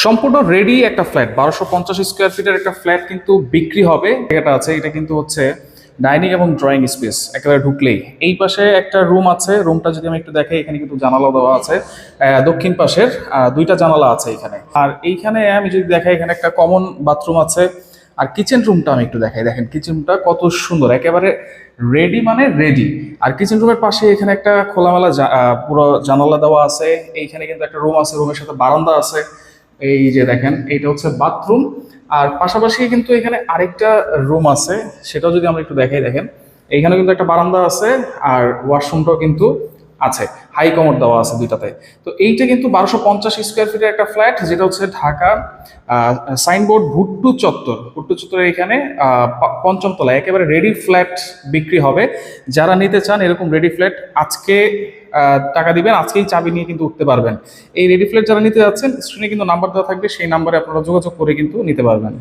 সম্পূর্ণ রেডি একটা flat 1250 square ফিটের একটা ফ্ল্যাট কিন্তু বিক্রি হবে। এটা আছে, এটা কিন্তু হচ্ছে ডাইনিং এবং ড্রয়িং স্পেস। একেবারে ঢুকলেই এই পাশে একটা রুম আছে। রুমটা যদি আমি একটু দেখাই, এখানে কিন্তু জানালা দেওয়া আছে। দক্ষিণ পাশের দুইটা জানালা আছে এখানে। আর এইখানে আমি যদি দেখাই, এখানে একটা কমন বাথরুম আছে। আর কিচেন রুমটা আমি একটু দেখাই, দেখেন কিচেন রুমটা কত সুন্দর, একেবারে রেডি মানে রেডি। আর কিচেন রুমের পাশে এখানে একটা খোলামেলা পুরো জানালা দেওয়া আছে। এইখানে কিন্তু একটা রুম আছে, রুমের সাথে বারান্দা আছে। এই যে দেখেন, এইটা হচ্ছে বাথরুম। আর পাশাপাশি কিন্তু এখানে আরেকটা রুম আছে, সেটাও যদি আমরা একটু দেখাই, দেখেন এইখানে কিন্তু একটা বারান্দা আছে। আর ওয়াশরুমটাও কিন্তু আছে, হাই কমোড দেওয়া আছে দুইটাতে। তো এইটা কিন্তু 1250 স্কোয়ার ফিটের একটা ফ্ল্যাট, যেটা হচ্ছে ঢাকা সাইনবোর্ড ভুট্টু চত্বর। ভুট্টু চত্বরের এখানে পঞ্চম তলায় একেবারে রেডি ফ্ল্যাট বিক্রি হবে। যারা নিতে চান এরকম রেডি ফ্ল্যাট, আজকে টাকা দিবেন, আজকেই চাবি নিয়ে কিন্তু উঠতে পারবেন। এই রেডি ফ্ল্যাট যারা নিতে যাচ্ছেন, স্ক্রিনে কিন্তু নাম্বার দেওয়া থাকবে, সেই নাম্বারে আপনারা যোগাযোগ করে কিন্তু নিতে পারবেন।